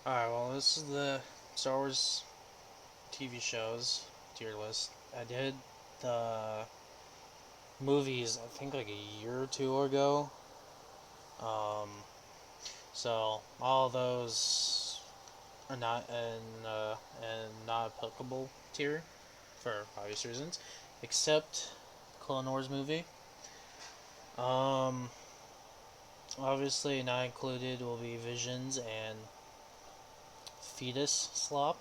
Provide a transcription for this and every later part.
Alright, well, this is the Star Wars TV shows tier list. I did the movies, I think, like a year or two ago. Um, so all those are not in not applicable tier for obvious reasons, except Clone Wars movie. Um, Obviously not included will be Visions and Fetus Slop.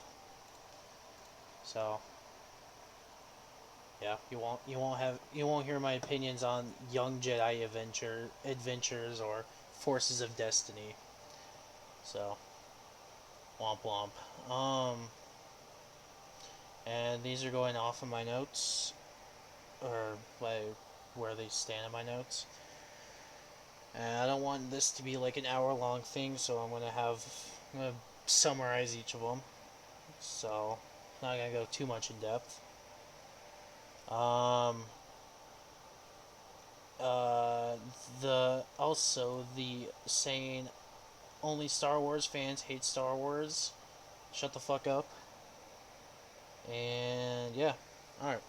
So yeah, you won't hear my opinions on young Jedi adventures or forces of destiny. So womp womp. And these are going off of my notes or by where they stand in my notes. And I don't want this to be like an hour long thing, so I'm gonna summarize each of them. So not gonna go too much in depth. Um, uh, the saying only Star Wars fans hate Star Wars. Shut the fuck up. And yeah, all right.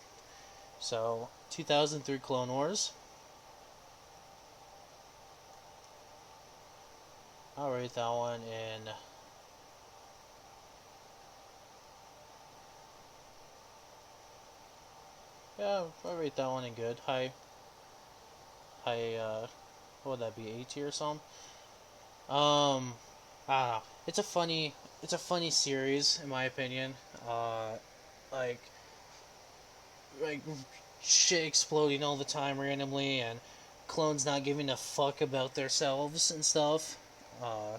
So 2003 Clone Wars. I'll rate that one in. Yeah, I'll rate that one in good. High. What would that be? A tier or something? I don't know. It's a funny series in my opinion. Uh, like like shit exploding all the time randomly and clones not giving a fuck about themselves and stuff. Uh,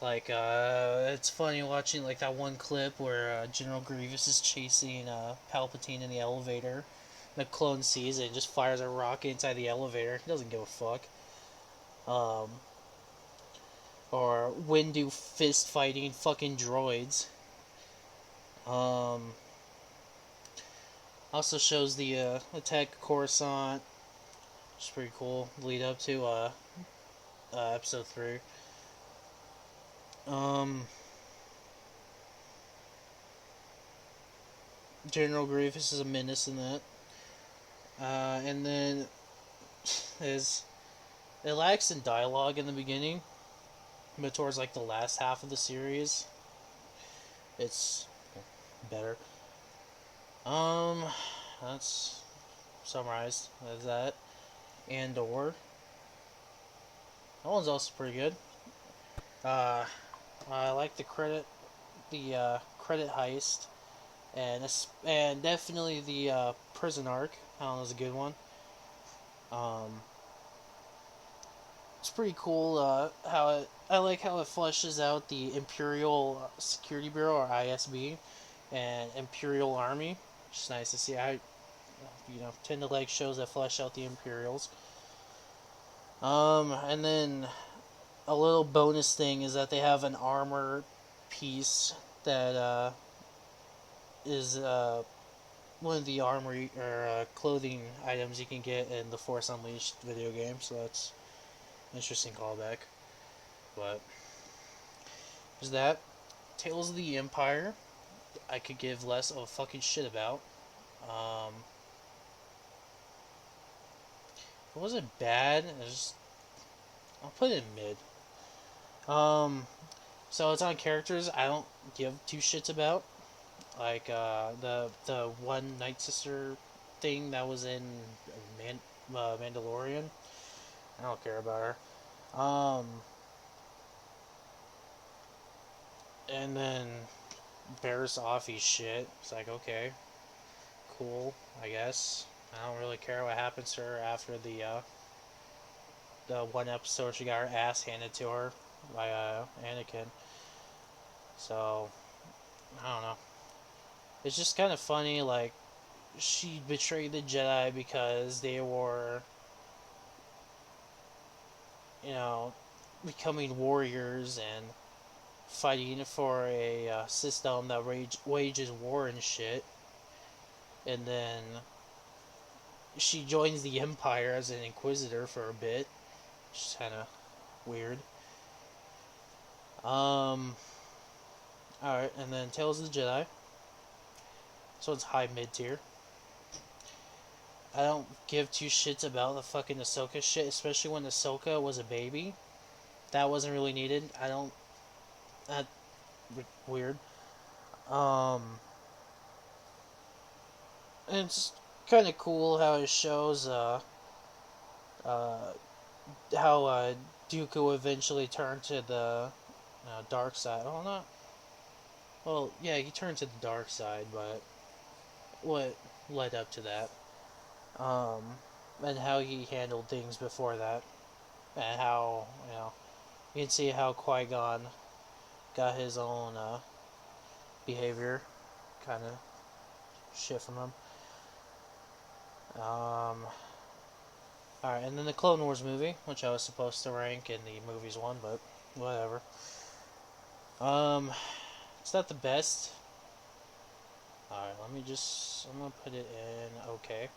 it's funny watching like that one clip where General Grievous is chasing Palpatine in the elevator. The clone sees it and just fires a rocket inside the elevator. He doesn't give a fuck. Um, or Windu fist fighting fucking droids. Um, Also shows the attack of Coruscant, which is pretty cool. Lead up to episode 3. Um, General Grievous is a menace in that. And then is it lacks in dialogue in the beginning, but towards like the last half of the series, it's better. Um, that's summarized as that. Andor. That one's also pretty good. Uh, I like the credit heist, and definitely the prison arc. That one was a good one. Um, it's pretty cool. I like how it fleshes out the Imperial Security Bureau or ISB and Imperial Army. It's nice to see. I tend to like shows that flesh out the Imperials. And then a little bonus thing is that they have an armor piece that is one of the armory or clothing items you can get in the Force Unleashed video game. So that's an interesting callback. But there's that. Tales of the Empire. I could give less of a fucking shit about. Um, it wasn't bad. I'll put it in mid. Um, so it's on characters I don't give two shits about. Like the one Night Sister thing that was in Mandalorian. I don't care about her. And then Barris Offee shit. It's like okay, cool, I guess. I don't really care what happens to her after the one episode she got her ass handed to her by Anakin. So I don't know. It's just kind of funny. Like she betrayed the Jedi because they were, you know, becoming warriors and fighting for a system that wages war and shit. And then she joins the Empire as an Inquisitor for a bit, which is kind of weird. Um, Alright, and then Tales of the Jedi. So it's high mid tier. I don't give two shits about the fucking Ahsoka shit, especially when Ahsoka was a baby. That wasn't really needed. I don't. That weird. Um, it's kind of cool how it shows uh, how Dooku eventually turned to the dark side. Oh, not. Well, yeah, he turned to the dark side, but what led up to that? Um, and how he handled things before that, and how you can see how Qui-Gon got his own behavior kind of shit from him. Alright, and then the Clone Wars movie, which I was supposed to rank in the movies one, but whatever. Um, it's not the best. Alright, I'm gonna put it in okay.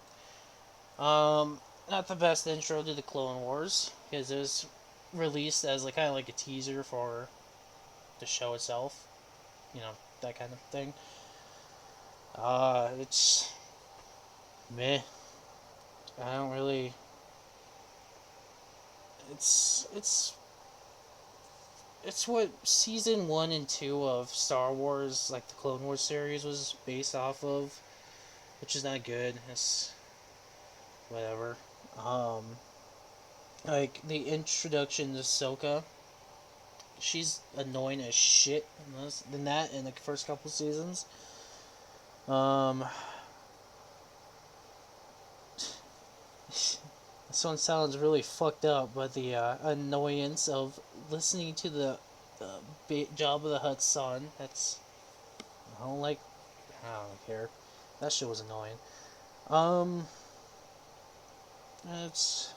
Not the best intro to the Clone Wars, because it was released as like kind of like a teaser for the show itself. That kind of thing. It's meh. I don't really. It's it's what season 1 and 2 of Star Wars, like the Clone Wars series, was based off of, which is not good. It's whatever. Um, like the introduction to Ahsoka, she's annoying as shit than that in the first couple seasons. Um, this one sounds really fucked up, but the annoyance of listening to the Jabba the Hutt's son. I don't like. I don't care. That shit was annoying. Um, it's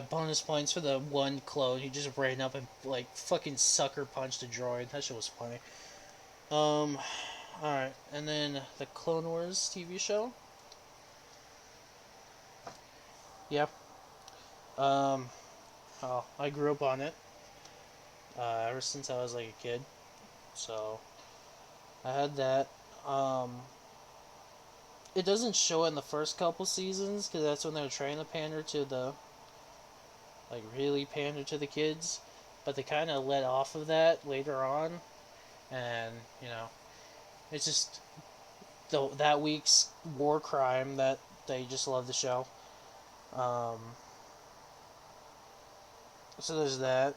bonus points for the one clone who just ran up and like fucking sucker punched a droid. That shit was funny. All right, and then the Clone Wars TV show. Yep. Um, oh, I grew up on it. Ever since I was like a kid, so I had that. Um, it doesn't show it in the first couple seasons because that's when they're trying to pander to the really pander to the kids, but they kind of let off of that later on, and it's just that week's war crime that they just love the show. Um, so there's that,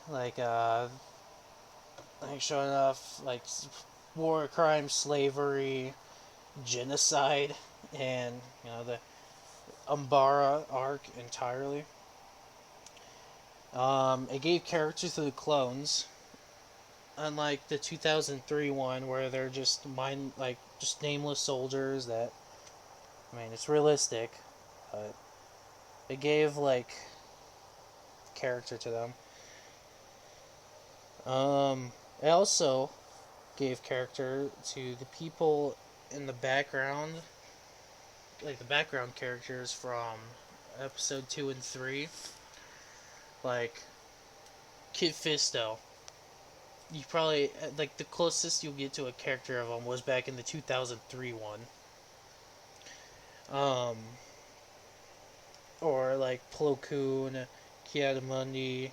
like like showing off like war crime, slavery, genocide, and the Umbara arc entirely. It gave characters to the clones, unlike the 2003 one where they're just nameless soldiers. That I mean, it's realistic, but it gave like character to them. It also gave character to the people in the background, like the background characters from episode 2 and 3, like Kit Fisto. You probably like the closest you'll get to a character of him was back in the 2003 one. Um, or like Plo Koon, Kiadamundi,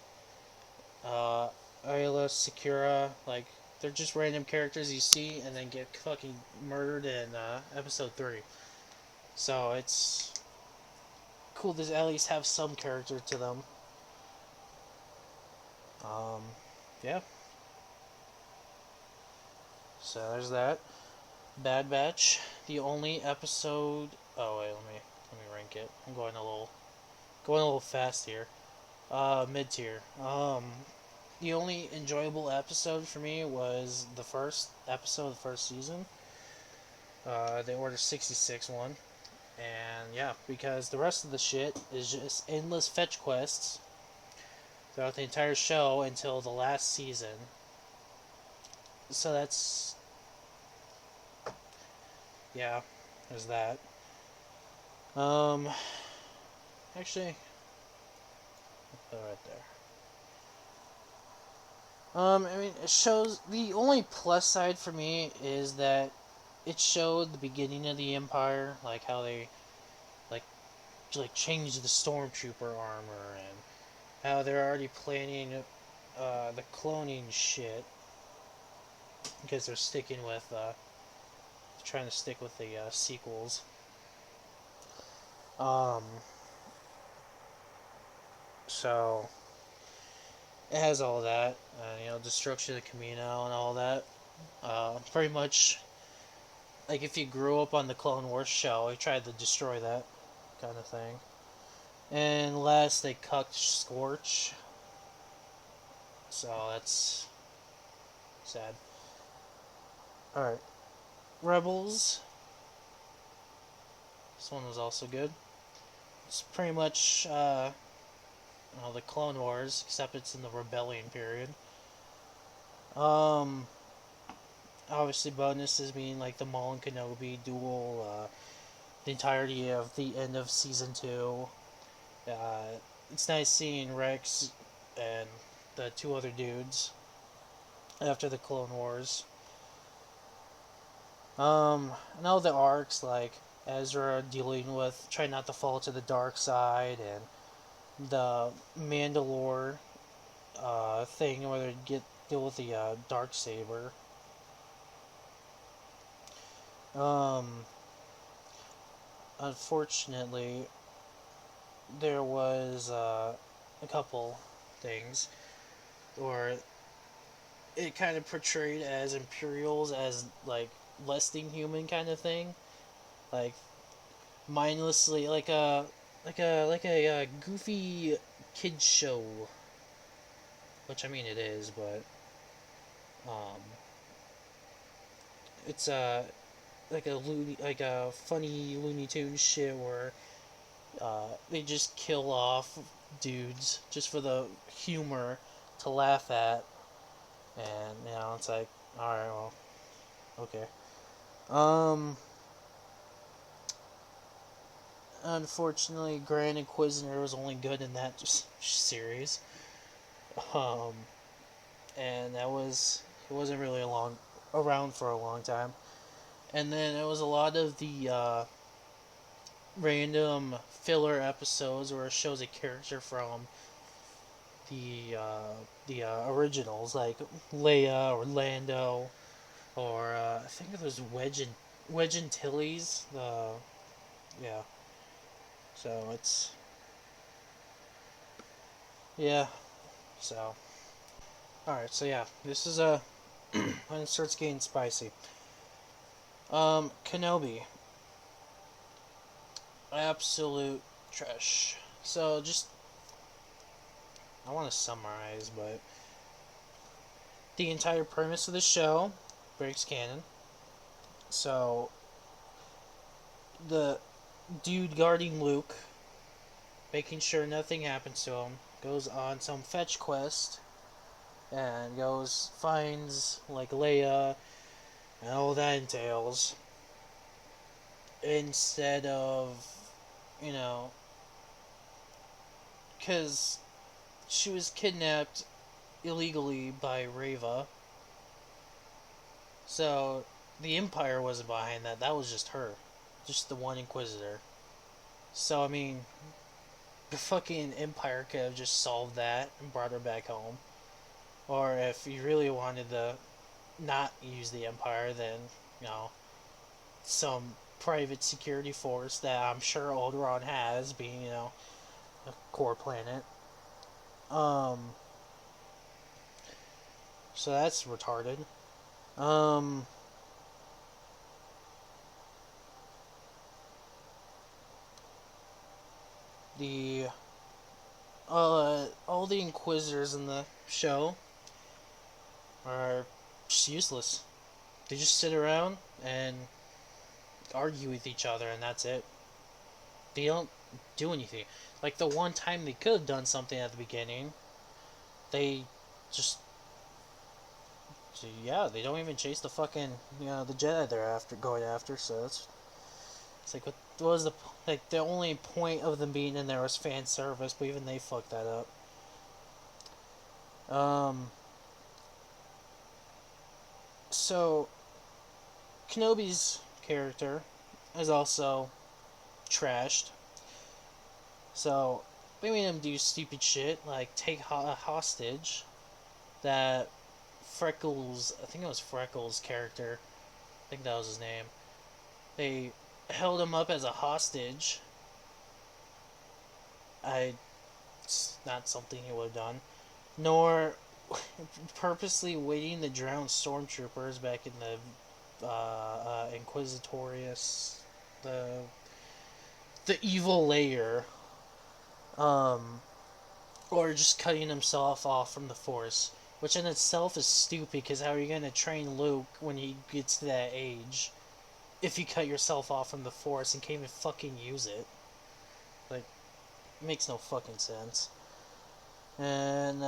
uh, Ayla Secura. Like they're just random characters you see and then get fucking murdered in episode 3. So it's cool to at least have some character to them. Um, yeah. So there's that. Bad Batch, the only episode. Oh wait, let me rank it. I'm going a little fast here. Mid tier. The only enjoyable episode for me was the first episode of the first season. The Order 66 one, and yeah, because the rest of the shit is just endless fetch quests throughout the entire show until the last season. So that's yeah, there's that. Um, Actually, I'll put it right there. I mean, it shows the only plus side for me is that it showed the beginning of the Empire, like how they like changed the stormtrooper armor and how they're already planning the cloning shit because they're sticking with trying to stick with the sequels. Um, so it has all that, destruction of the Camino and all that. Pretty much, like if you grew up on the Clone Wars show, he tried to destroy that kind of thing. And last, they cucked Scorch, so that's sad. All right, Rebels. This one was also good. It's pretty much the Clone Wars, except it's in the Rebellion period. Um, Obviously bonuses being like the Maul and Kenobi duel, the entirety of the end of season 2. It's nice seeing Rex and the two other dudes after the Clone Wars. And all the arcs like Ezra dealing with trying not to fall to the dark side, and the Mandalore thing where they deal with the dark saber. Um, Unfortunately, there was a couple things, or it kind of portrayed as Imperials as like less than human kind of thing, like mindlessly, like a goofy kids show, which I mean it is, but um, it's like a funny Looney Tunes shit where they just kill off dudes just for the humor to laugh at, and it's like, all right, well, okay. Um, Unfortunately, Grand Inquisitor was only good in that series, um, and it wasn't really around for a long time. And then it was a lot of the random filler episodes where it shows a character from the originals, like Leia or Lando, or I think it was Wedge and Tilly's. Yeah. So it's yeah. So all right. So yeah, this is a when it starts getting spicy. Kenobi, absolute trash. So just I want to summarize, but the entire premise of the show breaks canon. So the dude guarding Luke, making sure nothing happens to him, goes on some fetch quest and goes finds like Leia and all that entails. Instead of, you know, because she was kidnapped illegally by Reva, so the Empire wasn't behind that. That was just her, just the one Inquisitor. So I mean, the fucking Empire could have just solved that and brought her back home. Or if you really wanted to not use the Empire, then, you know, some private security force that I'm sure Alderaan has, being, a core planet. Um, so that's retarded. Um, the all the Inquisitors in the show are just useless. They just sit around and argue with each other, and that's it. They don't do anything. Like the one time they could have done something at the beginning, they just yeah, they don't even chase the fucking the Jedi they're going after. So it's like what was the only point of them being in there was fan service, but even they fucked that up. Um, So Kenobi's character is also trashed. So they made him do stupid shit like take a hostage that Freckles, I think it was Freckles' character, I think that was his name. They held him up as a hostage. It's not something he would have done. Nor purposely waiting to drown stormtroopers back in the Inquisitorius, the the evil layer, um, or just cutting himself off from the Force, which in itself is stupid. Because how are you gonna train Luke when he gets to that age if you cut yourself off from the Force and can't even fucking use it? Like, it makes no fucking sense. And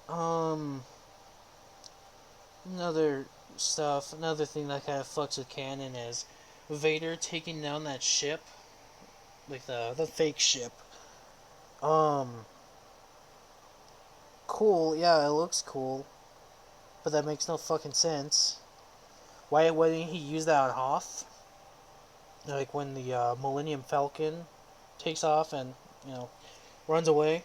um, another another thing that kind of fucks with canon is Vader taking down that ship, like the fake ship. Um, cool, yeah, it looks cool, but that makes no fucking sense. Why wouldn't he use that on Hoth? Like when the Millennium Falcon takes off and you know runs away,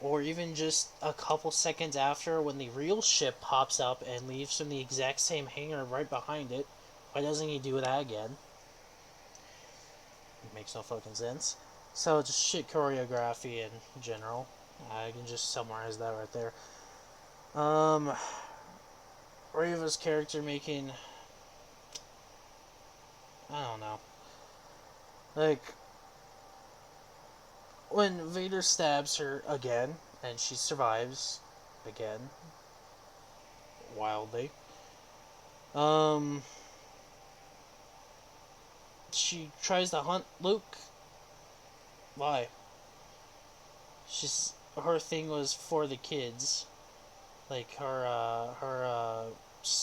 or even just a couple seconds after when the real ship pops up and leaves from the exact same hangar right behind it. Why doesn't he do that again? It makes no fucking sense. So just shit choreography in general. I can just summarize that right there. Um, Rava's character making, I don't know, like when Vader stabs her again and she survives again wildly. Um, she tries to hunt Luke. Why? She's her thing was for the kids, like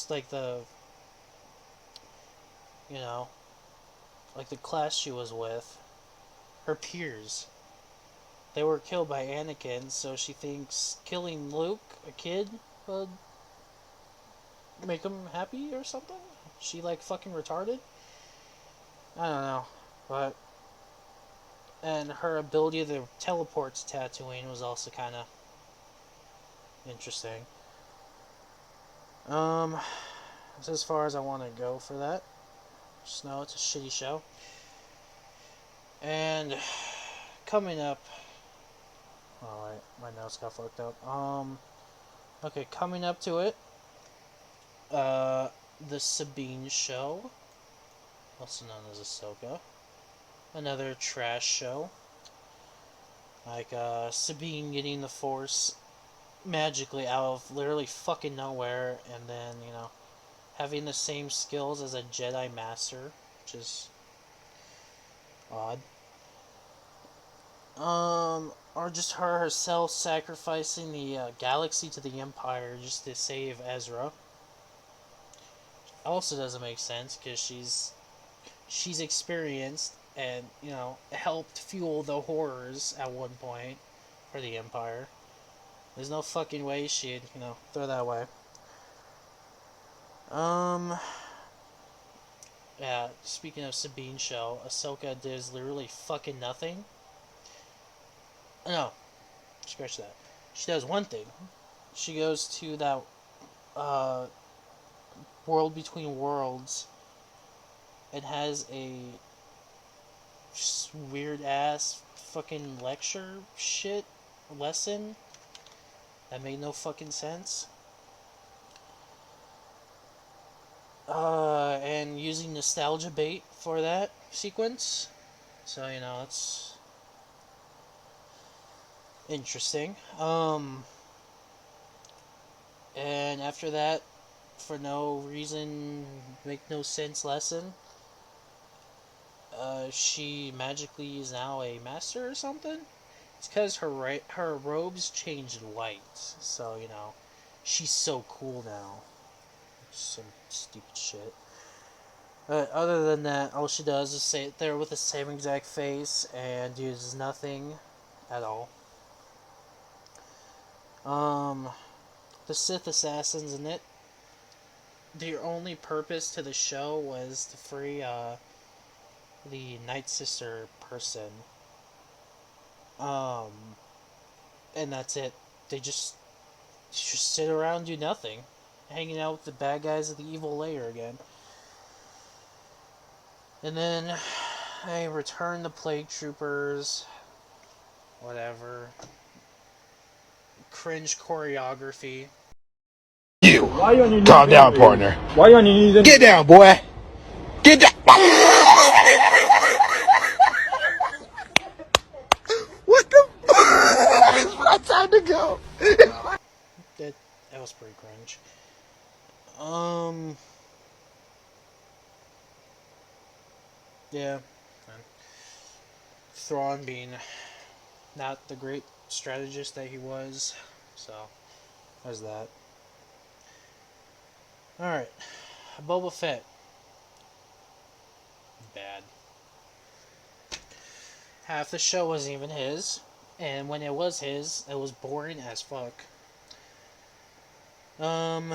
like the you know like the class she was with, her peers. They were killed by Anakin, so she thinks killing Luke, a kid, would make him happy or something. She like fucking retarded. I don't know, but and her ability to teleport to Tatooine was also kind of interesting. That's as far as I want to go for that. Just know it's a shitty show. And coming up, oh wait, my notes got fucked up. Okay, coming up to it, uh, the Sabine show, also known as Ahsoka, another trash show. Like Sabine getting the Force magically out of literally fucking nowhere, and then having the same skills as a Jedi Master, which is odd. Or just her herself sacrificing the galaxy to the Empire just to save Ezra. Also doesn't make sense because she's experienced and helped fuel the horrors at one point for the Empire. There's no fucking way she'd throw that away. Um, yeah. Speaking of Sabine show, Ahsoka does literally fucking nothing. No, scratch that. She does one thing. She goes to that uh, world between worlds and has a weird ass fucking lecture shit lesson that made no fucking sense. And using nostalgia bait for that sequence. So, it's interesting. And after that, for no reason, make no sense lesson, she magically is now a master or something. It's because her robes changed white, so she's so cool now. Some stupid shit. But other than that, all she does is sit there with the same exact face and uses nothing at all. Um, the Sith assassins in it, their only purpose to the show was to free the Night Sister person. Um, and that's it. They just sit around and do nothing, hanging out with the bad guys of the evil layer again. And then I return the plague troopers, whatever. Cringe choreography. You. Calm down, partner. Why you on your knees? Get down, boy. Get down. What the? It's my time to go. That was pretty cringe. Um, yeah. Thrawn being not the great strategist that he was, so there's that. All right, Boba Fett, bad. Half the show wasn't even his, and when it was his, it was boring as fuck. Um,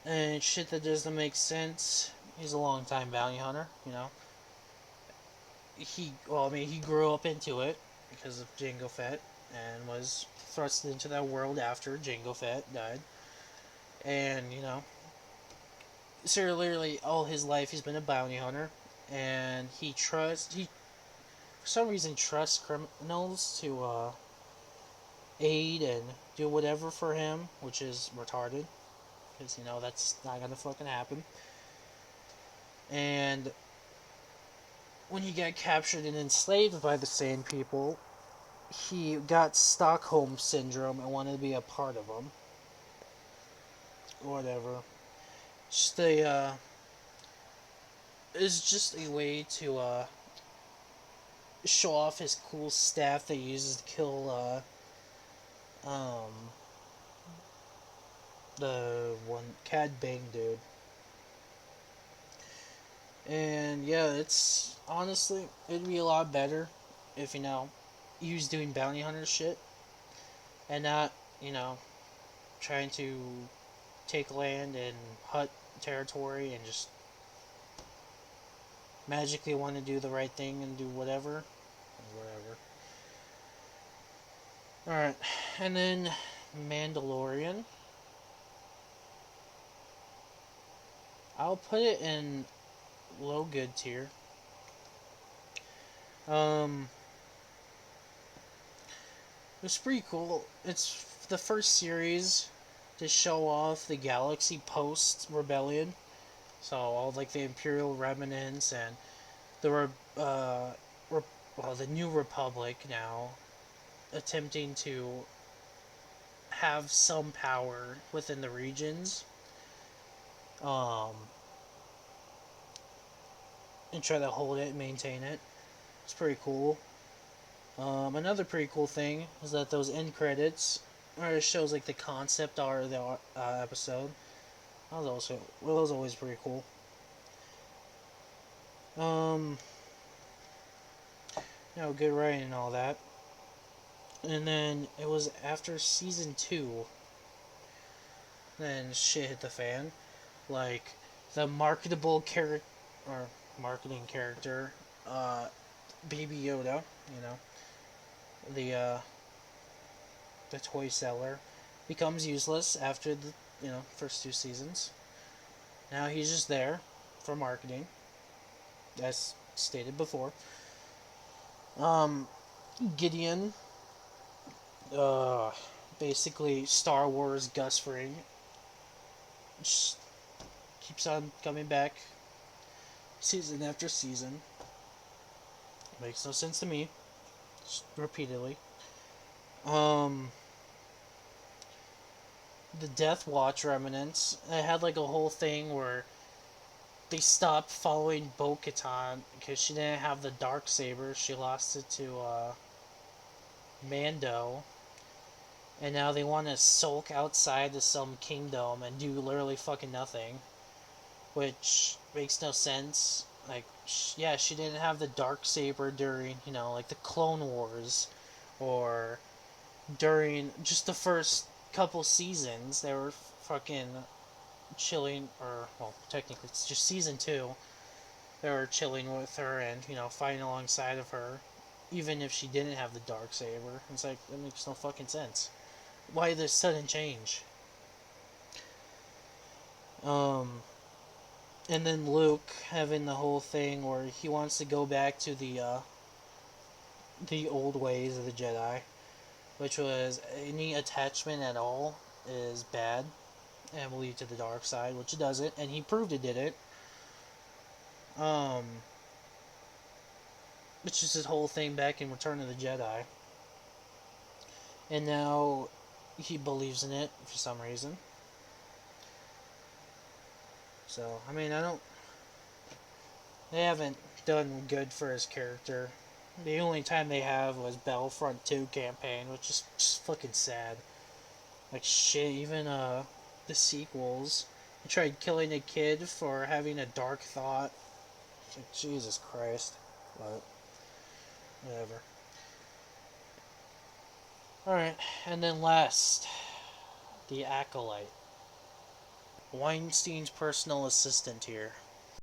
and shit that doesn't make sense. He's a long time bounty hunter, you know. He grew up into it because of Jango Fett and was thrust into that world after Jango Fett died. And, so literally all his life he's been a bounty hunter, and he for some reason trusts criminals to aid and do whatever for him, which is retarded, because that's not gonna fucking happen. And when he got captured and enslaved by the same people, he got Stockholm syndrome and wanted to be a part of them. Whatever. Just it's just a way to show off his cool staff that he uses to kill um the one Cad Bane dude. And yeah, it's honestly it'd be a lot better if he was doing bounty hunter shit and not trying to take land and hut territory and just magically want to do the right thing and do whatever. Alright, and then Mandalorian. I'll put it in low good tier. It's pretty cool. It's the first series to show off the galaxy post rebellion. So all the Imperial remnants and the the New Republic now attempting to have some power within the regions. And try to hold it and maintain it. It's pretty cool. Another pretty cool thing is that those end credits, or it shows the concept art of the episode. That was always pretty cool. Good writing and all that. And then it was after season 2, then shit hit the fan. The marketable character, or marketing character, Baby Yoda, the the toy seller, becomes useless after the first 2 seasons. Now he's just there for marketing, as stated before. Gideon, basically Star Wars Gus Fring, just keeps on coming back season after season. Makes no sense to me. Just repeatedly. The Death Watch remnants. I had a whole thing where they stopped following Bo-Katan because she didn't have the dark saber. She lost it to Mando, and now they want to sulk outside of some kingdom and do literally fucking nothing, which makes no sense. She didn't have the dark saber during the Clone Wars, or during just the first couple seasons, they were fucking chilling, or, well, technically it's just season 2. They were chilling with her and, fighting alongside of her, even if she didn't have the dark saber. It's like, that makes no fucking sense. Why this sudden change? Um, and then Luke having the whole thing where he wants to go back to the old ways of the Jedi, which was any attachment at all is bad and will lead to the dark side, which it doesn't, and he proved it didn't. Um, which is his whole thing back in Return of the Jedi, and now he believes in it for some reason. So I mean, I don't. They haven't done good for his character. The only time they have was Battlefront 2 campaign, which is just fucking sad. Like shit, even the sequels. He tried killing a kid for having a dark thought. Like, Jesus Christ. But whatever. Alright, and then last, the Acolyte. Weinstein's personal assistant here.